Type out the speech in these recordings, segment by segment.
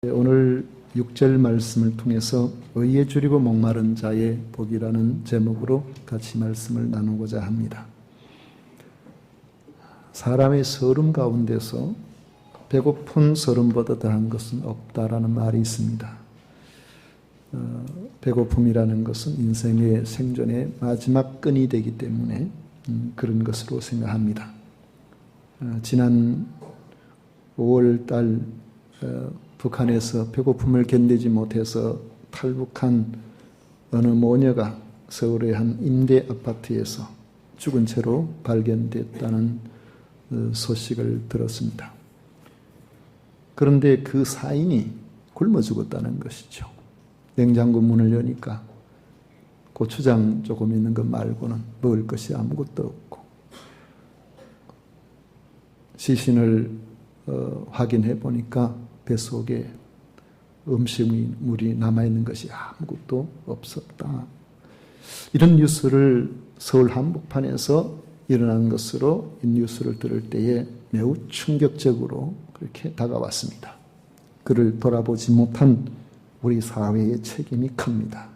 오늘 6절 말씀을 통해서 의에 줄이고 목마른 자의 복이라는 제목으로 같이 말씀을 나누고자 합니다. 사람의 서름 가운데서 배고픈 서름보다 더한 것은 없다라는 말이 있습니다. 배고픔이라는 것은 인생의 생존의 마지막 끈이 되기 때문에 그런 것으로 생각합니다. 지난 5월 달 북한에서 배고픔을 견디지 못해서 탈북한 어느 모녀가 서울의 한 임대 아파트에서 죽은 채로 발견됐다는 소식을 들었습니다. 그런데 그 사인이 굶어 죽었다는 것이죠. 냉장고 문을 여니까 고추장 조금 있는 것 말고는 먹을 것이 아무것도 없고, 시신을 확인해 보니까 뱃속에 음식물이 남아있는 것이 아무것도 없었다. 이런 뉴스를 서울 한복판에서 일어난 것으로 이 뉴스를 들을 때에 매우 충격적으로 그렇게 다가왔습니다. 그를 돌아보지 못한 우리 사회의 책임이 큽니다.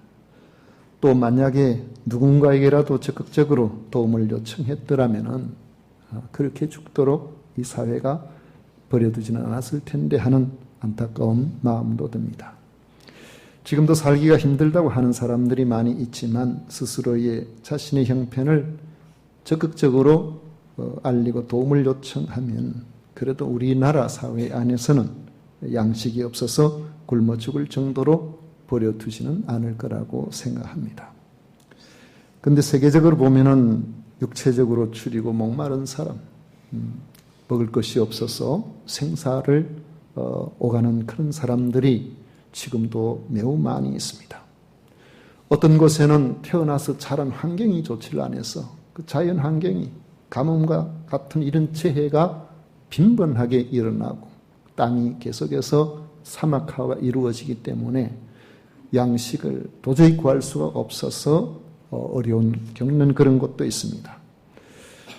또 만약에 누군가에게라도 적극적으로 도움을 요청했더라면 그렇게 죽도록 이 사회가 버려두지는 않았을 텐데 하는 안타까운 마음도 듭니다. 지금도 살기가 힘들다고 하는 사람들이 많이 있지만 스스로의 자신의 형편을 적극적으로 알리고 도움을 요청하면 그래도 우리나라 사회 안에서는 양식이 없어서 굶어 죽을 정도로 버려두지는 않을 거라고 생각합니다. 그런데 세계적으로 보면은 육체적으로 줄이고 목마른 사람, 먹을 것이 없어서 생사를 오가는 그런 사람들이 지금도 매우 많이 있습니다. 어떤 곳에는 태어나서 자란 환경이 좋지를 않아서 그 자연 환경이 가뭄과 같은 이런 재해가 빈번하게 일어나고 땅이 계속해서 사막화가 이루어지기 때문에 양식을 도저히 구할 수가 없어서 어려운 겪는 그런 곳도 있습니다.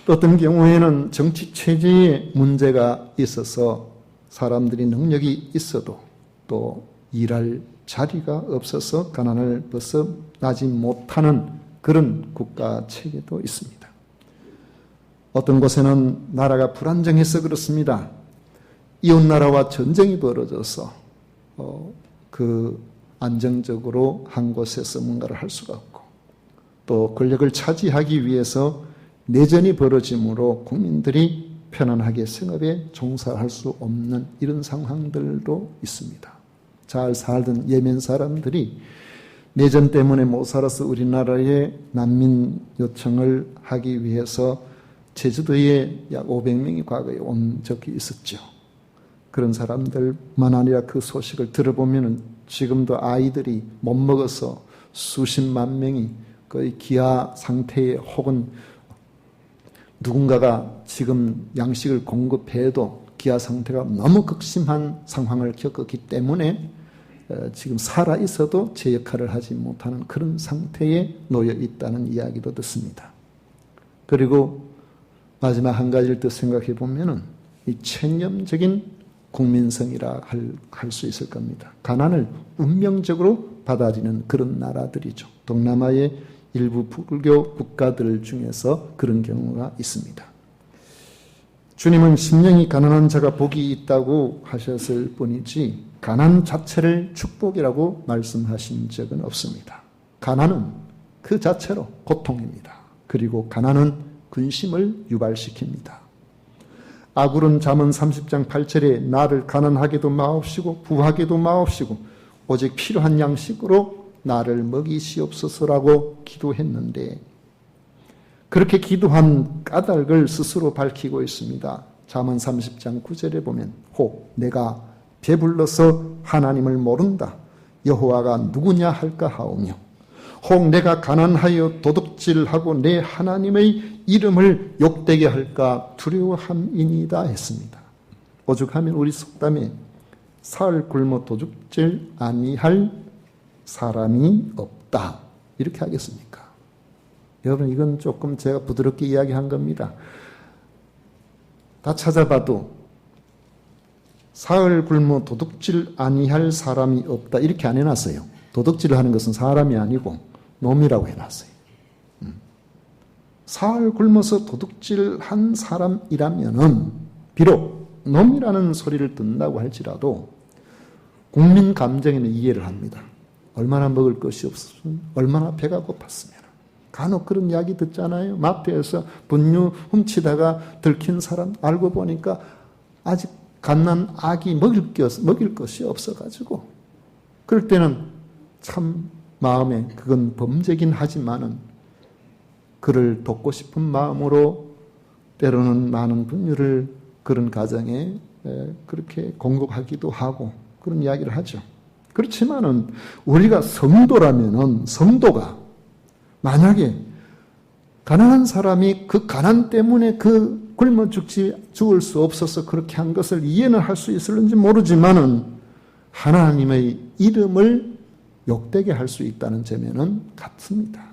또 어떤 경우에는 정치 체제에 문제가 있어서 사람들이 능력이 있어도 또 일할 자리가 없어서 가난을 벗어나지 못하는 그런 국가 체계도 있습니다. 어떤 곳에는 나라가 불안정해서 그렇습니다. 이웃나라와 전쟁이 벌어져서 그 안정적으로 한 곳에서 뭔가를 할 수가 없고, 또 권력을 차지하기 위해서 내전이 벌어지므로 국민들이 편안하게 생업에 종사할 수 없는 이런 상황들도 있습니다. 잘 살던 예멘 사람들이 내전 때문에 못 살아서 우리나라에 난민 요청을 하기 위해서 제주도에 약 500명이 과거에 온 적이 있었죠. 그런 사람들만 아니라 그 소식을 들어보면 지금도 아이들이 못 먹어서 수십만 명이 거의 기아 상태에, 혹은 누군가가 지금 양식을 공급해도 기아 상태가 너무 극심한 상황을 겪었기 때문에 지금 살아있어도 제 역할을 하지 못하는 그런 상태에 놓여 있다는 이야기도 듣습니다. 그리고 마지막 한 가지를 더 생각해 보면은 이 체념적인 국민성이라 할 수 있을 겁니다. 가난을 운명적으로 받아들이는 그런 나라들이죠. 동남아의 일부 불교 국가들 중에서 그런 경우가 있습니다. 주님은 심령이 가난한 자가 복이 있다고 하셨을 뿐이지 가난 자체를 축복이라고 말씀하신 적은 없습니다. 가난은 그 자체로 고통입니다. 그리고 가난은 근심을 유발시킵니다. 아굴은 잠언 30장 8절에 나를 가난하게도 마옵시고 부하게도 마옵시고 오직 필요한 양식으로 나를 먹이시옵소서라고 기도했는데, 그렇게 기도한 까닭을 스스로 밝히고 있습니다. 잠언 30장 9절에 보면 혹 내가 배불러서 하나님을 모른다 여호와가 누구냐 할까 하오며, 혹 내가 가난하여 도둑질하고 내 하나님의 이름을 욕되게 할까 두려워함이니이다 했습니다. 오죽하면 우리 속담에 사흘 굶어 도둑질 아니할 사람이 없다 이렇게 하겠습니까? 여러분, 이건 조금 제가 부드럽게 이야기한 겁니다. 다 찾아봐도 사흘 굶어 도둑질 아니할 사람이 없다. 이렇게 안 해놨어요. 도둑질을 하는 것은 사람이 아니고 놈이라고 해놨어요. 사흘 굶어서 도둑질한 사람이라면은 비록 놈이라는 소리를 듣는다고 할지라도 국민 감정에는 이해를 합니다. 얼마나 먹을 것이 없으면, 얼마나 배가 고팠으면. 간혹 그런 이야기 듣잖아요. 마트에서 분유 훔치다가 들킨 사람 알고 보니까 아직 갓난 아기 먹일 것이 없어가지고, 그럴 때는 참 마음에, 그건 범죄긴 하지만은 그를 돕고 싶은 마음으로 때로는 많은 분유를 그런 가정에 그렇게 공급하기도 하고 그런 이야기를 하죠. 그렇지만은 우리가 성도라면은, 성도가 만약에 가난한 사람이 그 가난 때문에 그 굶어 죽을 수 없어서 그렇게 한 것을 이해는 할 수 있을는지 모르지만은 하나님의 이름을 욕되게 할 수 있다는 점에는 같습니다.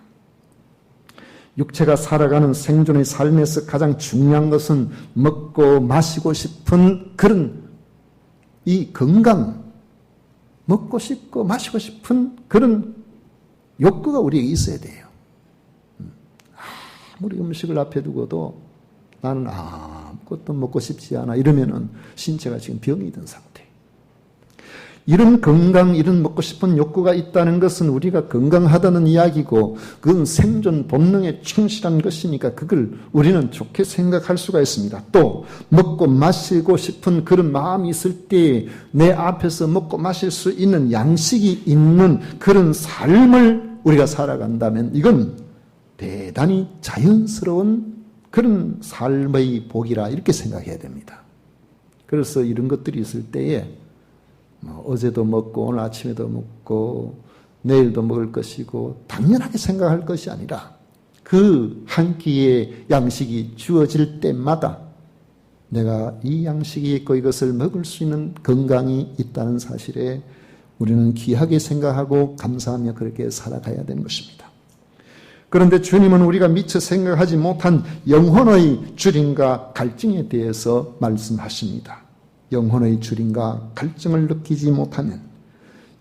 육체가 살아가는 생존의 삶에서 가장 중요한 것은 먹고 마시고 싶은 그런 이 건강, 먹고 싶고 마시고 싶은 그런 욕구가 우리에게 있어야 돼요. 아무리 음식을 앞에 두고도 나는 아무것도 먹고 싶지 않아 이러면은 신체가 지금 병이 든 상태. 이런 건강, 이런 먹고 싶은 욕구가 있다는 것은 우리가 건강하다는 이야기고 그건 생존 본능에 충실한 것이니까 그걸 우리는 좋게 생각할 수가 있습니다. 또 먹고 마시고 싶은 그런 마음이 있을 때 내 앞에서 먹고 마실 수 있는 양식이 있는 그런 삶을 우리가 살아간다면 이건 대단히 자연스러운 그런 삶의 복이라 이렇게 생각해야 됩니다. 그래서 이런 것들이 있을 때에 어제도 먹고 오늘 아침에도 먹고 내일도 먹을 것이고 당연하게 생각할 것이 아니라 그 한 끼의 양식이 주어질 때마다 내가 이 양식이 있고 이것을 먹을 수 있는 건강이 있다는 사실에 우리는 귀하게 생각하고 감사하며 그렇게 살아가야 되는 것입니다. 그런데 주님은 우리가 미처 생각하지 못한 영혼의 주림과 갈증에 대해서 말씀하십니다. 영혼의 주림과 갈증을 느끼지 못하면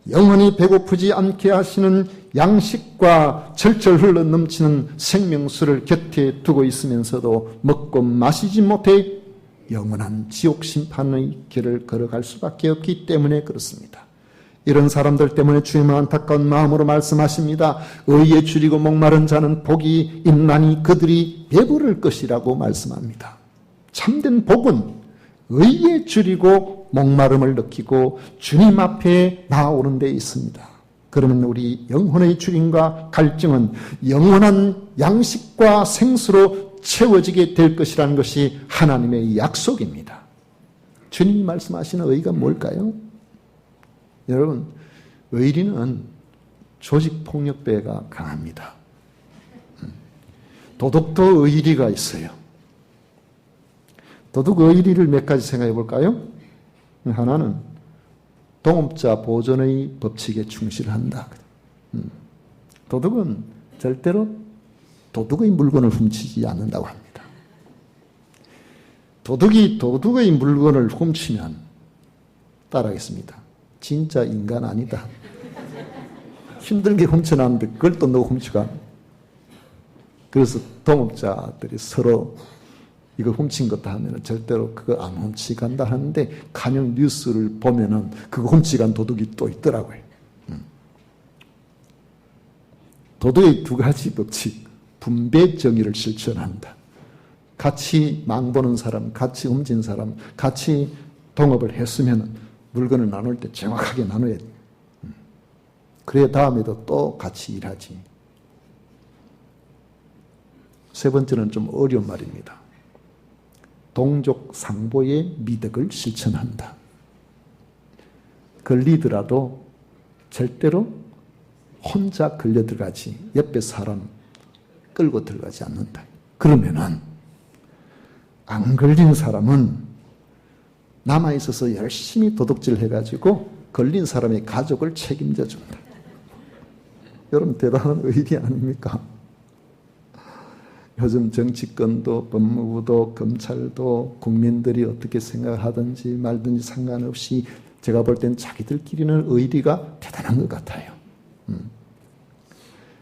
영혼이 배고프지 않게 하시는 양식과 철철 흘러 넘치는 생명수를 곁에 두고 있으면서도 먹고 마시지 못해 영원한 지옥 심판의 길을 걸어갈 수밖에 없기 때문에 그렇습니다. 이런 사람들 때문에 주님은 안타까운 마음으로 말씀하십니다. 의에 줄이고 목마른 자는 복이 있나니 그들이 배부를 것이라고 말씀합니다. 참된 복은 의에 줄이고 목마름을 느끼고 주님 앞에 나아오는 데 있습니다. 그러면 우리 영혼의 주림과 갈증은 영원한 양식과 생수로 채워지게 될 것이라는 것이 하나님의 약속입니다. 주님이 말씀하시는 의가 뭘까요? 여러분, 의리는 조직폭력배가 강합니다. 도덕도 의리가 있어요. 도덕 의리를 몇 가지 생각해 볼까요? 하나는 동업자 보존의 법칙에 충실한다. 도덕은 절대로 도둑의 물건을 훔치지 않는다고 합니다. 도둑이 도둑의 물건을 훔치면 따라하겠습니다. 진짜 인간 아니다. 힘들게 훔쳐놨는데 그걸 또 너 훔쳐가. 그래서 동업자들이 서로 이거 훔친 것다 하면 절대로 그거 안 훔치간다 하는데 간혹 뉴스를 보면은 그거 훔치간 도둑이 또 있더라고요. 도둑의 두 가지 법칙, 분배 정의를 실천한다. 같이 망보는 사람, 같이 훔친 사람, 같이 동업을 했으면 물건을 나눌 때 정확하게 나눠야 돼. 그래야 다음에도 또 같이 일하지. 세 번째는 좀 어려운 말입니다. 동족 상보의 미덕을 실천한다. 걸리더라도 절대로 혼자 걸려 들어가지 옆에 사람 끌고 들어가지 않는다. 그러면은 안 걸린 사람은 남아있어서 열심히 도둑질 해가지고 걸린 사람의 가족을 책임져 준다. 여러분 대단한 의리 아닙니까? 요즘 정치권도 법무부도 검찰도 국민들이 어떻게 생각하든지 말든지 상관없이 제가 볼 땐 자기들끼리는 의리가 대단한 것 같아요.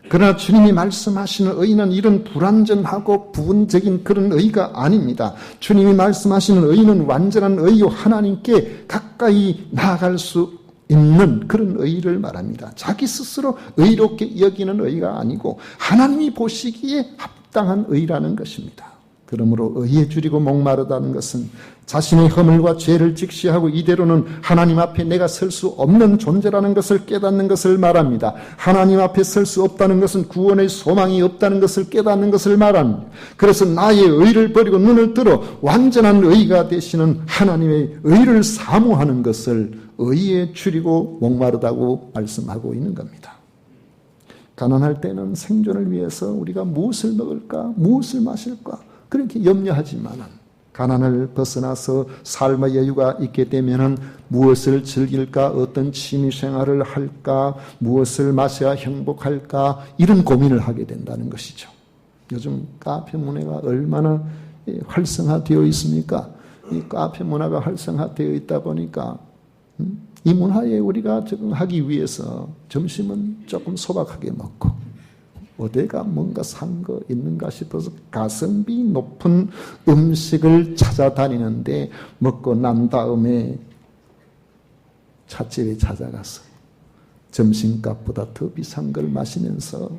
그러나 주님이 말씀하시는 의는 이런 불완전하고 부분적인 그런 의가 아닙니다. 주님이 말씀하시는 의는 완전한 의요, 하나님께 가까이 나아갈 수 있는 그런 의를 말합니다. 자기 스스로 의롭게 여기는 의가 아니고 하나님이 보시기에 합당한 의라는 것입니다. 그러므로 의에 줄이고 목마르다는 것은 자신의 허물과 죄를 직시하고 이대로는 하나님 앞에 내가 설 수 없는 존재라는 것을 깨닫는 것을 말합니다. 하나님 앞에 설 수 없다는 것은 구원의 소망이 없다는 것을 깨닫는 것을 말합니다. 그래서 나의 의를 버리고 눈을 들어 완전한 의가 되시는 하나님의 의를 사모하는 것을 의에 줄이고 목마르다고 말씀하고 있는 겁니다. 가난할 때는 생존을 위해서 우리가 무엇을 먹을까, 무엇을 마실까 그렇게 염려하지만은 가난을 벗어나서 삶의 여유가 있게 되면은 무엇을 즐길까, 어떤 취미 생활을 할까, 무엇을 마셔야 행복할까 이런 고민을 하게 된다는 것이죠. 요즘 카페 문화가 얼마나 활성화되어 있습니까? 이 카페 문화가 활성화되어 있다 보니까 이 문화에 우리가 적응하기 위해서 점심은 조금 소박하게 먹고 어디가 뭔가 산 거 있는가 싶어서 가성비 높은 음식을 찾아다니는데 먹고 난 다음에 찻집에 찾아가서 점심값보다 더 비싼 걸 마시면서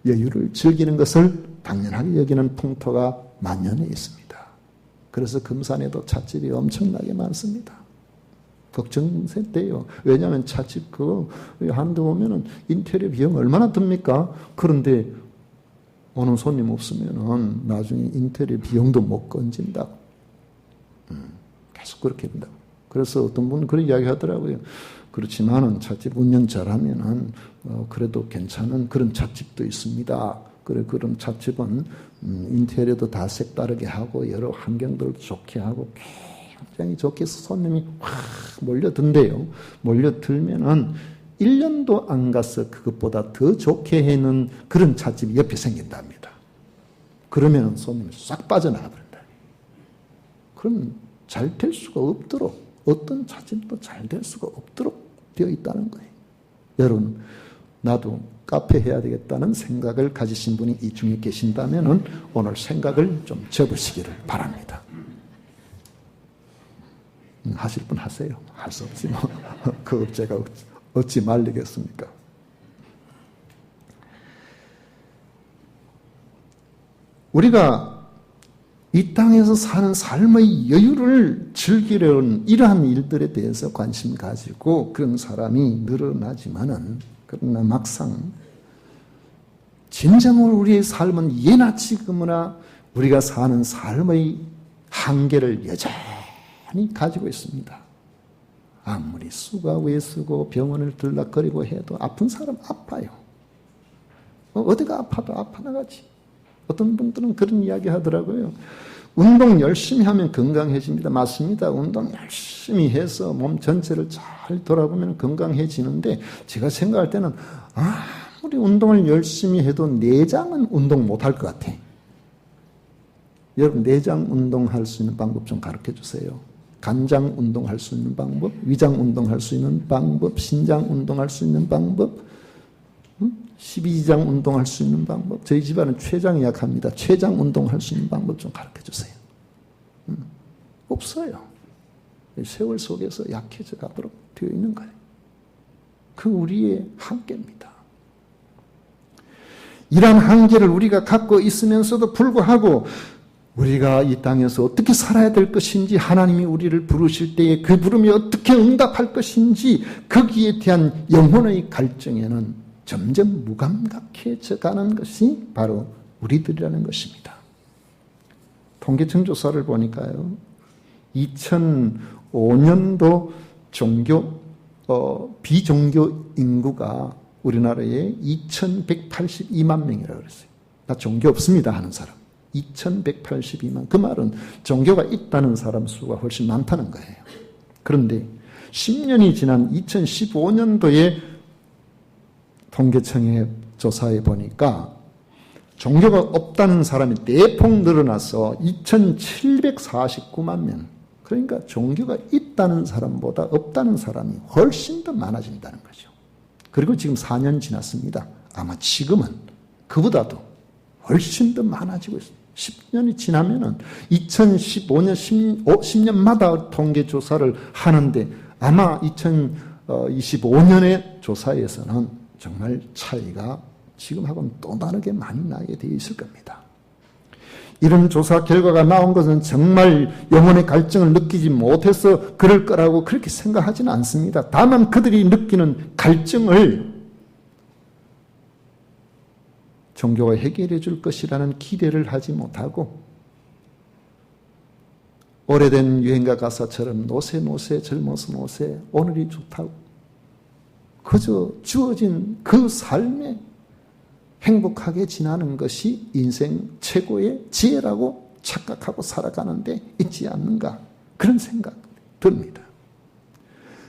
여유를 즐기는 것을 당연하게 여기는 풍토가 만연해 있습니다. 그래서 금산에도 찻집이 엄청나게 많습니다. 걱정돼요. 왜냐하면 찻집 그거 하는데 보면은 인테리어 비용 얼마나 듭니까? 그런데 오는 손님 없으면은 나중에 인테리어 비용도 못 건진다. 계속 그렇게 된다고. 그래서 어떤 분은 그런 이야기 하더라고요. 그렇지만은 찻집 운영 잘하면은 그래도 괜찮은 그런 찻집도 있습니다. 그래 그런 찻집은 인테리어도 다 색다르게 하고 여러 환경들을 좋게 하고 굉장히 좋게 해서 손님이 확 몰려든대요. 몰려들면은 1년도 안 가서 그것보다 더 좋게 해놓은 그런 찻집이 옆에 생긴답니다. 그러면 손님이 싹 빠져나가 버린다. 그럼 잘 될 수가 없도록 어떤 찻집도 잘 될 수가 없도록 되어 있다는 거예요. 여러분 나도 카페 해야 되겠다는 생각을 가지신 분이 이 중에 계신다면 오늘 생각을 좀 접으시기를 바랍니다. 하실 분 하세요. 할 수 없지 뭐. 그 업체가 어찌 말리겠습니까? 우리가 이 땅에서 사는 삶의 여유를 즐기려는 이러한 일들에 대해서 관심 가지고 그런 사람이 늘어나지만은 그러나 막상 진정으로 우리의 삶은 예나 지금이나 우리가 사는 삶의 한계를 여전히 가지고 있습니다. 아무리 수가 외쓰고 병원을 들락거리고 해도 아픈 사람 아파요. 어디가 아파도 아파나가지. 어떤 분들은 그런 이야기 하더라고요. 운동 열심히 하면 건강해집니다. 맞습니다. 운동 열심히 해서 몸 전체를 잘 돌아보면 건강해지는데 제가 생각할 때는 아무리 운동을 열심히 해도 내장은 운동 못할 것 같아. 여러분 내장 운동할 수 있는 방법 좀 가르쳐 주세요. 간장 운동할 수 있는 방법, 위장 운동할 수 있는 방법, 신장 운동할 수 있는 방법, 12지장 운동할 수 있는 방법. 저희 집안은 췌장이 약합니다. 췌장 운동할 수 있는 방법 좀 가르쳐 주세요. 없어요. 세월 속에서 약해져 가도록 되어 있는 거예요. 그 우리의 한계입니다. 이러한 한계를 우리가 갖고 있으면서도 불구하고 우리가 이 땅에서 어떻게 살아야 될 것인지 하나님이 우리를 부르실 때에 그 부름이 어떻게 응답할 것인지 거기에 대한 영혼의 갈증에는 점점 무감각해져 가는 것이 바로 우리들이라는 것입니다. 통계청 조사를 보니까요. 2005년도 비종교 인구가 우리나라에 2182만 명이라고 그랬어요. 나 종교 없습니다 하는 사람. 2182만. 그 말은 종교가 있다는 사람 수가 훨씬 많다는 거예요. 그런데 10년이 지난 2015년도에 통계청의 조사에 보니까 종교가 없다는 사람이 대폭 늘어나서 2749만 명. 그러니까 종교가 있다는 사람보다 없다는 사람이 훨씬 더 많아진다는 거죠. 그리고 지금 4년 지났습니다. 아마 지금은 그보다도 훨씬 더 많아지고 있습니다. 10년이 지나면은 2015년, 10년마다 통계 조사를 하는데 아마 2025년의 조사에서는 정말 차이가 지금하고는 또 다르게 많이 나게 되어 있을 겁니다. 이런 조사 결과가 나온 것은 정말 영혼의 갈증을 느끼지 못해서 그럴 거라고 그렇게 생각하지는 않습니다. 다만 그들이 느끼는 갈증을 종교가 해결해 줄 것이라는 기대를 하지 못하고 오래된 유행가 가사처럼 노세 젊어서 노세 오늘이 좋다고 그저 주어진 그 삶에 행복하게 지나는 것이 인생 최고의 지혜라고 착각하고 살아가는데 있지 않는가 그런 생각 듭니다.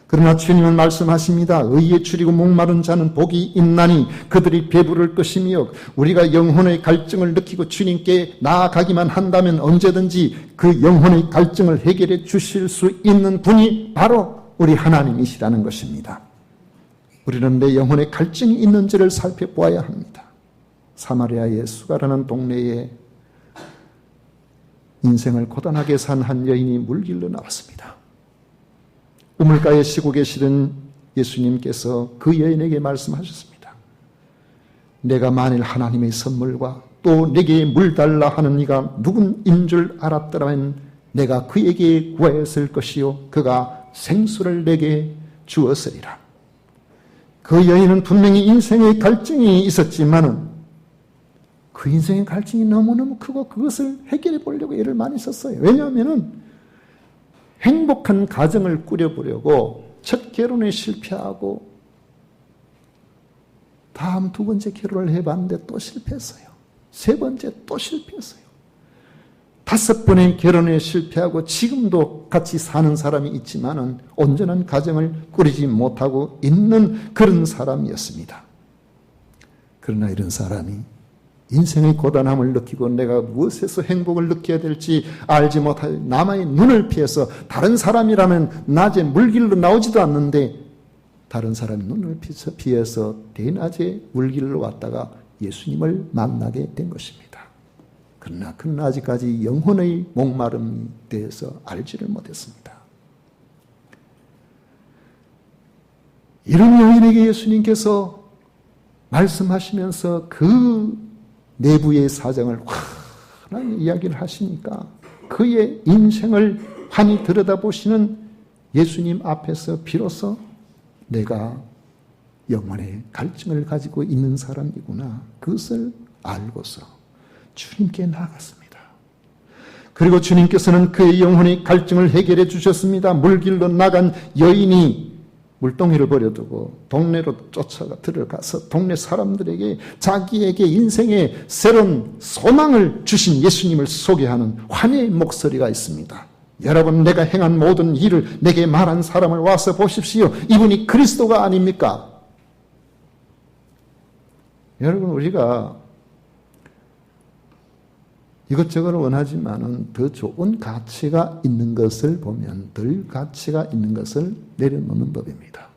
그러나 주님은 말씀하십니다. 의에 줄이고 목마른 자는 복이 있나니 그들이 배부를 것이며 우리가 영혼의 갈증을 느끼고 주님께 나아가기만 한다면 언제든지 그 영혼의 갈증을 해결해 주실 수 있는 분이 바로 우리 하나님이시라는 것입니다. 우리는 내 영혼의 갈증이 있는지를 살펴보아야 합니다. 사마리아의 수가라는 동네에 인생을 고단하게 산 한 여인이 물길로 나왔습니다. 우물가에 쉬고 계시던 예수님께서 그 여인에게 말씀하셨습니다. 내가 만일 하나님의 선물과 또 내게 물 달라 하는 이가 누군인 줄 알았더라면 내가 그에게 구하였을 것이요 그가 생수를 내게 주었으리라. 그 여인은 분명히 인생의 갈증이 있었지만은 그 인생의 갈증이 너무너무 크고 그것을 해결해 보려고 애를 많이 썼어요. 왜냐하면은 행복한 가정을 꾸려보려고 첫 결혼에 실패하고 다음 두 번째 결혼을 해봤는데 또 실패했어요. 세 번째 또 실패했어요. 5번의 결혼에 실패하고 지금도 같이 사는 사람이 있지만은 온전한 가정을 꾸리지 못하고 있는 그런 사람이었습니다. 그러나 이런 사람이 인생의 고단함을 느끼고 내가 무엇에서 행복을 느껴야 될지 알지 못하여 남의 눈을 피해서 다른 사람이라면 낮에 물길로 나오지도 않는데 다른 사람의 눈을 피해서 대낮에 물길로 왔다가 예수님을 만나게 된 것입니다. 그러나 그는 아직까지 영혼의 목마름에 대해서 알지를 못했습니다. 이런 여인에게 예수님께서 말씀하시면서 그 내부의 사정을 환하게 이야기를 하시니까 그의 인생을 환히 들여다보시는 예수님 앞에서 비로소 내가 영혼의 갈증을 가지고 있는 사람이구나 그것을 알고서 주님께 나아갔습니다. 그리고 주님께서는 그의 영혼의 갈증을 해결해 주셨습니다. 물길로 나간 여인이 물동이를 버려두고 동네로 쫓아가 들어가서 동네 사람들에게 자기에게 인생의 새로운 소망을 주신 예수님을 소개하는 환희의 목소리가 있습니다. 여러분, 내가 행한 모든 일을 내게 말한 사람을 와서 보십시오. 이분이 그리스도가 아닙니까? 여러분, 우리가 이것저것 원하지만은 더 좋은 가치가 있는 것을 보면 덜 가치가 있는 것을 내려놓는 법입니다.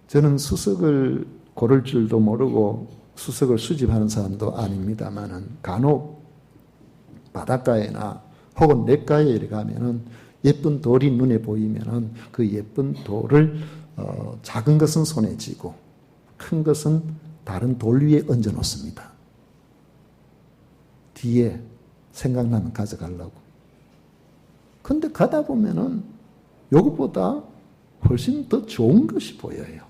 저는 수석을 고를 줄도 모르고 수석을 수집하는 사람도 아닙니다만은 간혹 바닷가에나 혹은 냇가에 이렇게 가면은 예쁜 돌이 눈에 보이면은 그 예쁜 돌을 작은 것은 손에 쥐고 큰 것은 다른 돌 위에 얹어 놓습니다. 뒤에 생각나면 가져가려고. 근데 가다 보면은 요것보다 훨씬 더 좋은 것이 보여요.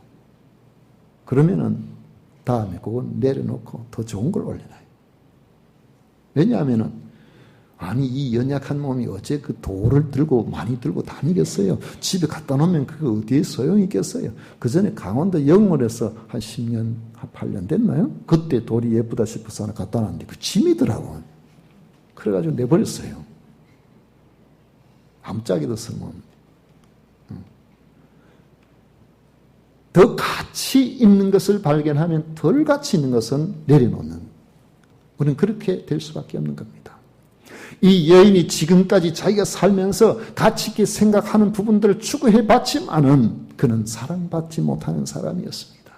그러면은 다음에 그건 내려놓고 더 좋은 걸 올려놔요. 왜냐하면은 아니 이 연약한 몸이 어째 그 돌을 들고 많이 들고 다니겠어요. 집에 갖다 놓으면 그거 어디에 소용이 있겠어요. 그 전에 강원도 영월에서 한 10년 한 8년 됐나요? 그때 돌이 예쁘다 싶어서 하나 갖다 놨는데 그 짐이더라고요. 그래가지고 내버렸어요. 아무짝에도 쓸모없는. 더 가치 있는 것을 발견하면 덜 가치 있는 것은 내려놓는 우리는 그렇게 될 수밖에 없는 겁니다. 이 여인이 지금까지 자기가 살면서 가치 있게 생각하는 부분들을 추구해 봤지만은 그는 사랑받지 못하는 사람이었습니다.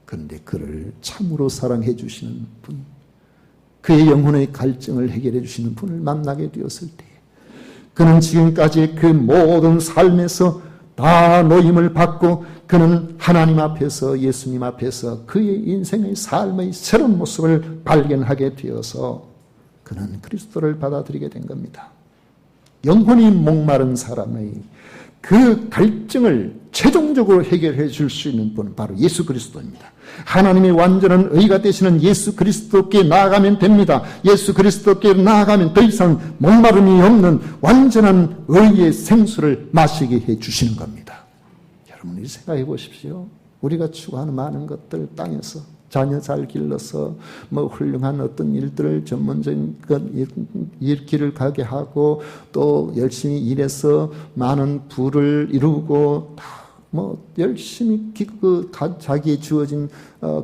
그런데 그를 참으로 사랑해 주시는 분, 그의 영혼의 갈증을 해결해 주시는 분을 만나게 되었을 때 그는 지금까지 그 모든 삶에서 다 노임을 받고 그는 하나님 앞에서, 예수님 앞에서 그의 인생의 삶의 새로운 모습을 발견하게 되어서 그는 그리스도를 받아들이게 된 겁니다. 영혼이 목마른 사람의 그 갈증을 최종적으로 해결해 줄 수 있는 분은 바로 예수 그리스도입니다. 하나님의 완전한 의가 되시는 예수 그리스도께 나아가면 됩니다. 예수 그리스도께 나아가면 더 이상 목마름이 없는 완전한 의의 생수를 마시게 해 주시는 겁니다. 여러분이 생각해 보십시오. 우리가 추구하는 많은 것들, 땅에서 자녀 잘 길러서 훌륭한 어떤 일들을 전문적인 길을 가게 하고 또 열심히 일해서 많은 부를 이루고 열심히 자기에 주어진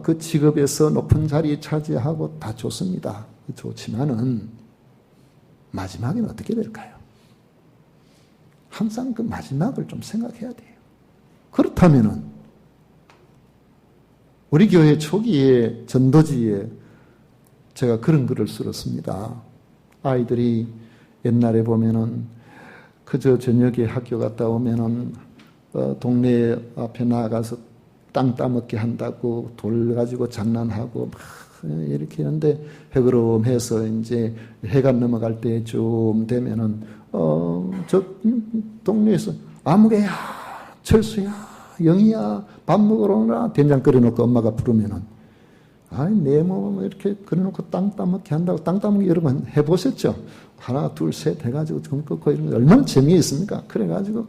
그 직업에서 높은 자리에 차지하고 다 좋습니다. 좋지만은 마지막에는 어떻게 될까요? 항상 그 마지막을 좀 생각해야 돼요. 그렇다면은 우리 교회 초기에 전도지에 제가 그런 글을 쓸었습니다. 아이들이 옛날에 보면은 그저 저녁에 학교 갔다 오면은 동네 앞에 나가서 땅 따먹게 한다고 돌 가지고 장난하고 막 이렇게 하는데 해그름해서 이제 해가 넘어갈 때 좀 되면은 저 동네에서 아무개야, 철수야, 영희야, 밥 먹으러 오라. 된장 끓여놓고 엄마가 부르면은, 아니, 내 몸을 이렇게 끓여놓고 땅 따먹게 한다고. 땅 따먹기 여러분 해보셨죠? 하나, 둘, 셋 해가지고 좀 꺾고 이런 거 얼마나 재미있습니까? 그래가지고,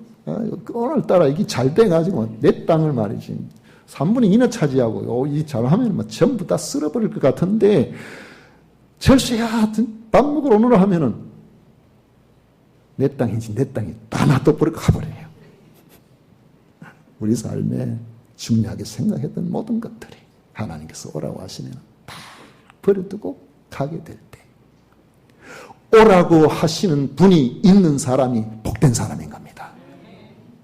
오늘따라 이게 잘 돼가지고 내 땅을 말이지. 3분의 2나 차지하고, 이 잘하면 뭐 전부 다 쓸어버릴 것 같은데, 철수야, 밥 먹으러 오느라 하면은, 내 땅이지, 내 땅이 다 놔둬버리고 가버려요. 우리 삶에 중요하게 생각했던 모든 것들이 하나님께서 오라고 하시면 다 버려두고 가게 될 때 오라고 하시는 분이 있는 사람이 복된 사람인 겁니다.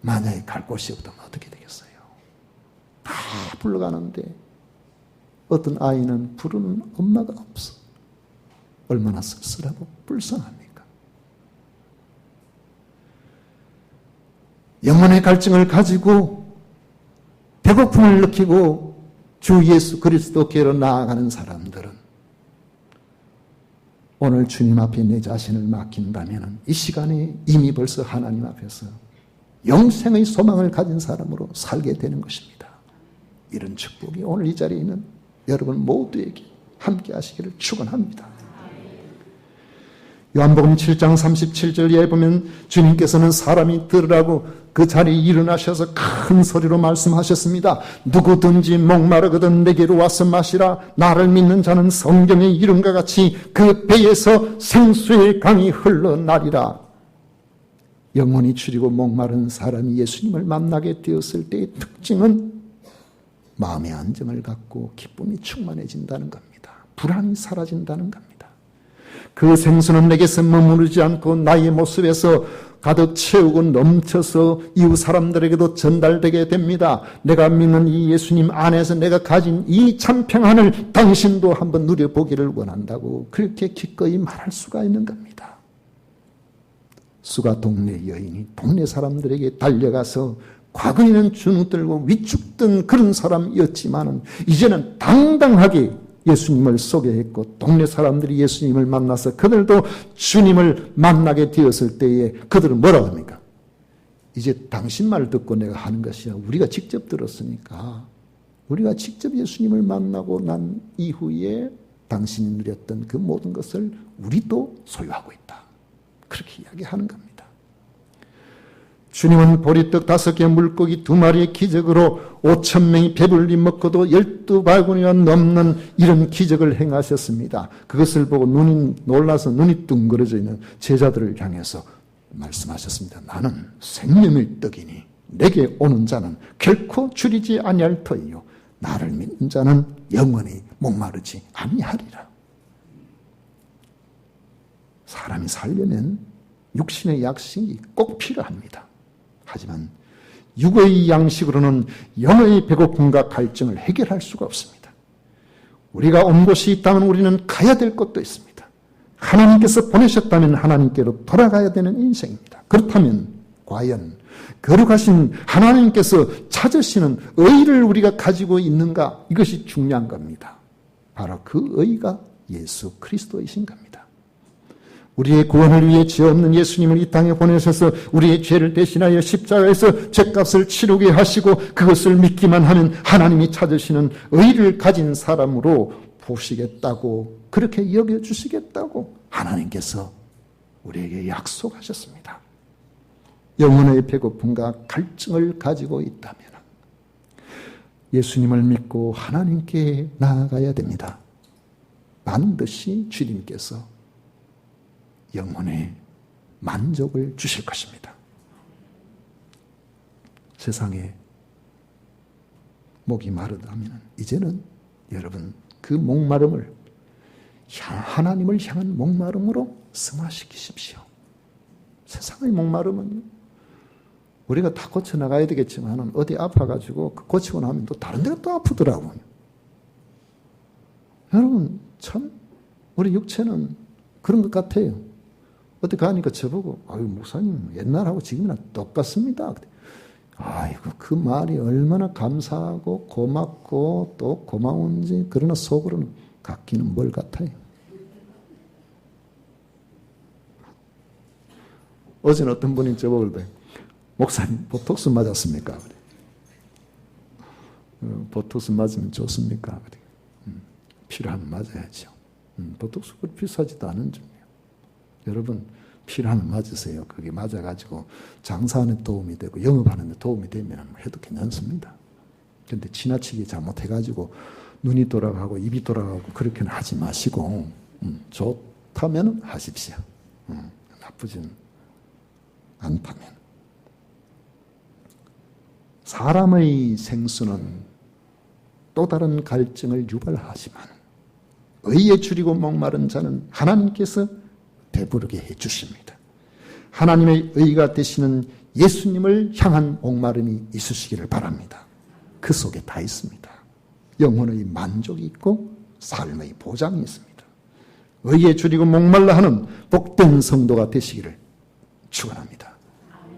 만약에 갈 곳이 없다면 어떻게 되겠어요? 다 불러가는데 어떤 아이는 부르는 엄마가 없어. 얼마나 쓸쓸하고 불쌍합니까? 영혼의 갈증을 가지고 배고픔을 느끼고 주 예수 그리스도께로 나아가는 사람들은 오늘 주님 앞에 내 자신을 맡긴다면 이 시간에 이미 벌써 하나님 앞에서 영생의 소망을 가진 사람으로 살게 되는 것입니다. 이런 축복이 오늘 이 자리에 있는 여러분 모두에게 함께 하시기를 축원합니다. 요한복음 7장 37절에 보면 주님께서는 사람이 들으라고 그 자리에 일어나셔서 큰 소리로 말씀하셨습니다. 누구든지 목마르거든 내게로 와서 마시라. 나를 믿는 자는 성경의 이름과 같이 그 배에서 생수의 강이 흘러나리라. 영혼이 추리고 목마른 사람이 예수님을 만나게 되었을 때의 특징은 마음의 안정을 갖고 기쁨이 충만해진다는 겁니다. 불안이 사라진다는 겁니다. 그 생수는 내게서 머무르지 않고 나의 모습에서 가득 채우고 넘쳐서 이웃 사람들에게도 전달되게 됩니다. 내가 믿는 이 예수님 안에서 내가 가진 이 참 평안을 당신도 한번 누려보기를 원한다고 그렇게 기꺼이 말할 수가 있는 겁니다. 수가 동네 여인이 동네 사람들에게 달려가서 과거에는 주눅들고 위축된 그런 사람이었지만 이제는 당당하게 예수님을 소개했고 동네 사람들이 예수님을 만나서 그들도 주님을 만나게 되었을 때에 그들은 뭐라고 합니까? 이제 당신 말 듣고 내가 하는 것이야. 우리가 직접 들었으니까 우리가 직접 예수님을 만나고 난 이후에 당신이 누렸던 그 모든 것을 우리도 소유하고 있다. 그렇게 이야기하는 겁니다. 주님은 보리떡 5개 물고기 2마리의 기적으로 5,000명이 배불리 먹고도 12바구니가 넘는 이런 기적을 행하셨습니다. 그것을 보고 눈이 놀라서 눈이 뚱그러져 있는 제자들을 향해서 말씀하셨습니다. 나는 생명의 떡이니 내게 오는 자는 결코 줄이지 아니할 터이요 나를 믿는 자는 영원히 목마르지 아니하리라. 사람이 살려면 육신의 양식이 꼭 필요합니다. 하지만 육의 양식으로는 영의 배고픔과 갈증을 해결할 수가 없습니다. 우리가 온 곳이 있다면 우리는 가야 될 곳도 있습니다. 하나님께서 보내셨다면 하나님께로 돌아가야 되는 인생입니다. 그렇다면 과연 거룩하신 하나님께서 찾으시는 의를 우리가 가지고 있는가? 이것이 중요한 겁니다. 바로 그 의가 예수 그리스도이신 겁니다. 우리의 구원을 위해 죄 없는 예수님을 이 땅에 보내셔서 우리의 죄를 대신하여 십자가에서 죄값을 치르게 하시고 그것을 믿기만 하면 하나님이 찾으시는 의를 가진 사람으로 보시겠다고, 그렇게 여겨주시겠다고 하나님께서 우리에게 약속하셨습니다. 영혼의 배고픔과 갈증을 가지고 있다면 예수님을 믿고 하나님께 나아가야 됩니다. 반드시 주님께서 영혼의 만족을 주실 것입니다. 세상에 목이 마르다면 이제는 여러분 그 목마름을 하나님을 향한 목마름으로 승화시키십시오. 세상의 목마름은요, 우리가 다 고쳐나가야 되겠지만 어디 아파가지고 고치고 나면 또 다른 데가 또 아프더라고요. 여러분 참 우리 육체는 그런 것 같아요. 어디 가니까 저보고 아유 목사님 옛날하고 지금이나 똑같습니다. 아이고 그 말이 얼마나 감사하고 고맙고 또 고마운지, 그러나 속으로는 같기는 뭘 같아요. 어제는 어떤 분이 저보고 그래, 목사님 보톡스 맞았습니까? 보톡스 맞으면 좋습니까? 필요하면 맞아야죠. 보톡스 비싸지도 않은 중이에요. 여러분 필요하면 맞으세요. 그게 맞아가지고 장사하는 데 도움이 되고 영업하는 데 도움이 되면 해도 괜찮습니다. 그런데 지나치게 잘못해가지고 눈이 돌아가고 입이 돌아가고 그렇게는 하지 마시고 좋다면 하십시오. 나쁘진 않다면. 사람의 생수는 또 다른 갈증을 유발하지만 의에 줄이고 목마른 자는 하나님께서 배부르게 해주십니다. 하나님의 의가 되시는 예수님을 향한 목마름이 있으시기를 바랍니다. 그 속에 다 있습니다. 영혼의 만족이 있고 삶의 보장이 있습니다. 의에 줄이고 목말라 하는 복된 성도가 되시기를 축원합니다.